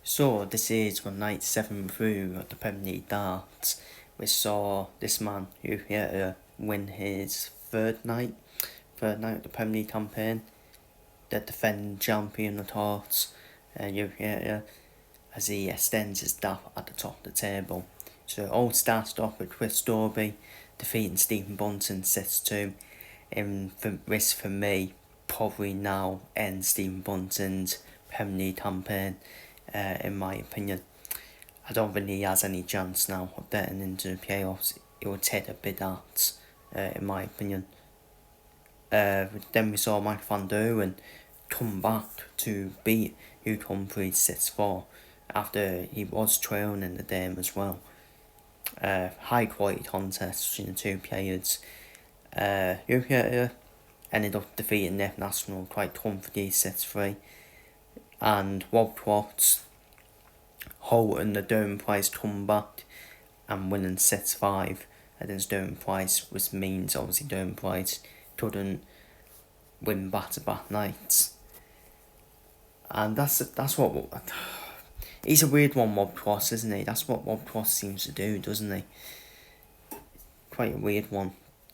So this is on night 7 through of the Premier League darts. We saw this man who here to win his third night of the Premier League campaign, the defending champion of darts, as he extends his dap at the top of the table. So it all started off with Chris Dorby defeating Stephen Bunting 6-2, and this for me probably now ends Stephen Bunting's Premier League campaign. In my opinion, I don't think he has any chance now of getting into the playoffs. It would take a bit out, in my opinion. Then we saw Mike Van Duren come back to beat Hugh Humphreys 6-4 after he was trailing in the game as well. High quality contest between the two players. Hugh ended up defeating Nick National quite comfortably 6-3. And Rob Watts holding the Durham Prize comeback and winning 6-5 against Durham Prize, which means obviously Durham Prize couldn't win back-to-back nights. And that's what he's a weird one, Rob Watts, isn't he? That's what Rob Watts seems to do, doesn't he? Quite a weird one.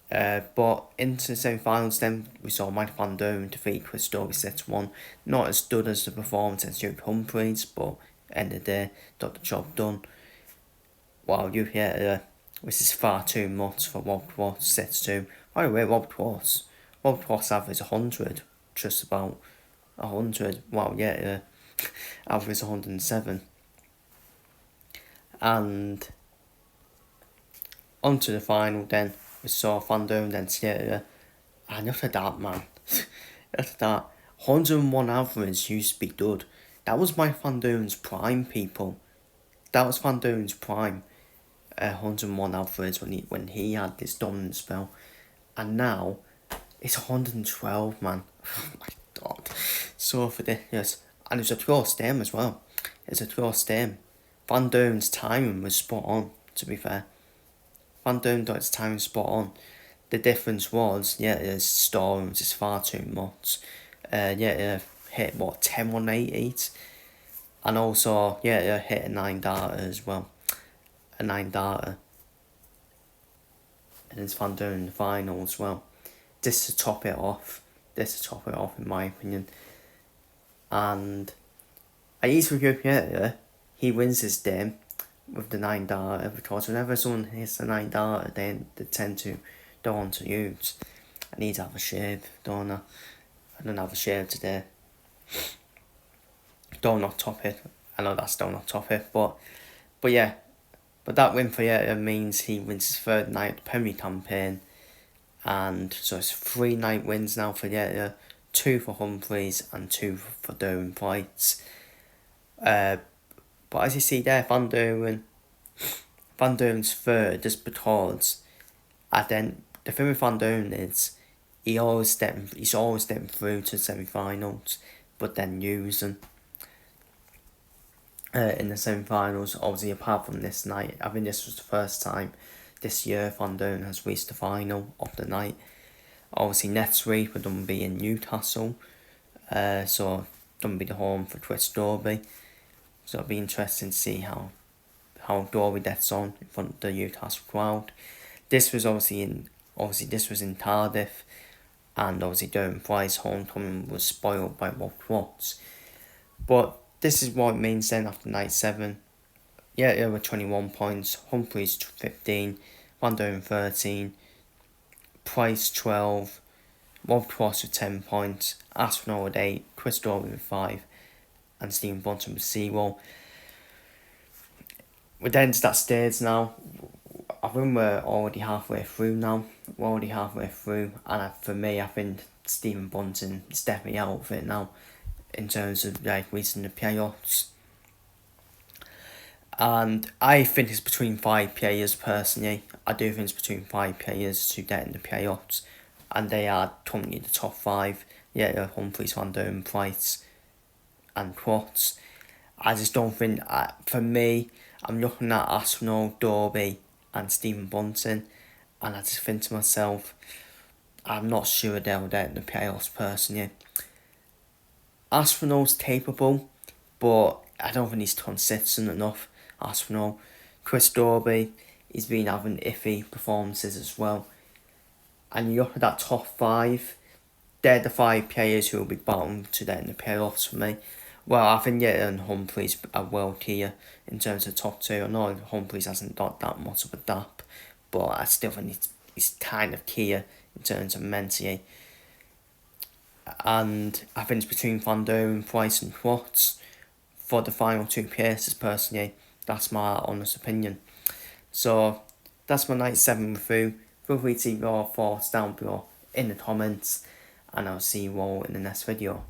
But into the semi-finals then, we saw Mike Van Duren defeat Chris Dorby 6-1. Not as good as the performance against Hugh Humphreys, but end of the day, got the job done. While which is far too much for Rob Watts 6-2. By the way, Rob Watts averaged 100, just about 100. Average 107. And on to the final then. We saw Van Duren then Slater. And after that, man, after that, 101 average used to be good. That was my Van Duren's prime, people. That was Van Duren's prime. 101 average when he had this dominant spell. And now, it's 112, man. Oh my god. So ridiculous. And it was a close game as well. It's a close game. Van Duren's timing was spot on, to be fair. Van Duren got his timing spot on. The difference was, his storms is far too much. Hit 10-1-8-8. And also, hit a 9 darter as well. A 9 darter. And it's Van Duren in the final as well. This to top it off. In my opinion. And at least with Europe, he wins his game with the 9 darter, because whenever someone hits the 9 darter, they tend to don't want to use. I need to have a shave, don't I? I don't have a shave today. Don't not top it. I know that's don't not top it, but yeah. But that win for Yeta means he wins his third night of the Premier campaign. And so it's 3 night wins now for Yeta, 2 for Humphreys and 2 for Durham Price. But as you see there, Van Duren's third, just because the thing with Van Duren is he's always getting through to semi-finals, but then losing in the semi-finals. Obviously, apart from this night, I think this was the first time this year Van Duren has reached the final of the night. Obviously, next week we're going to be in Newcastle, so going to be the home for Chris Dorby. So it'll be interesting to see how Dorby gets on in front of the Newcastle crowd. This was in Cardiff, and obviously Durham Price homecoming was spoiled by Rob Watts. But this is what it means then after night 7. There were 21 points, Humphreys 15, Van Duren 13, Price 12, Rob Watts with 10 points, Aspinall with 8, Chris Dorby with 5, and Stephen Bunting with 0. We're down to that stage now. I think we're already halfway through now. And for me, I think Stephen Bunting is definitely out of it now in terms of reaching the playoffs. And I think it's between 5 players personally. I do think it's between 5 players to get in the playoffs, and they are currently the top 5. Humphreys, Van Duren, Price, and Watts. I just don't think, for me, I'm looking at Aspinall, Dorby, and Stephen Bunting, and I just think to myself, I'm not sure they'll get in the playoffs personally. Aspinall's capable, but I don't think he's consistent enough. As for now, Chris Dobey, he's been having iffy performances as well. And you look at that top 5, they're the 5 players who will be bound to get in the playoffs for me. Well, I think Yetta and Humphreys are well tier in terms of top 2. I know Humphreys hasn't got that much of a gap, but I still think he's kind of tier in terms of Mentier. And I think it's between Van Doren, Price and Watts for the final 2 places personally. That's my honest opinion. So that's my 97 review. Feel free to leave your thoughts down below in the comments, and I'll see you all in the next video.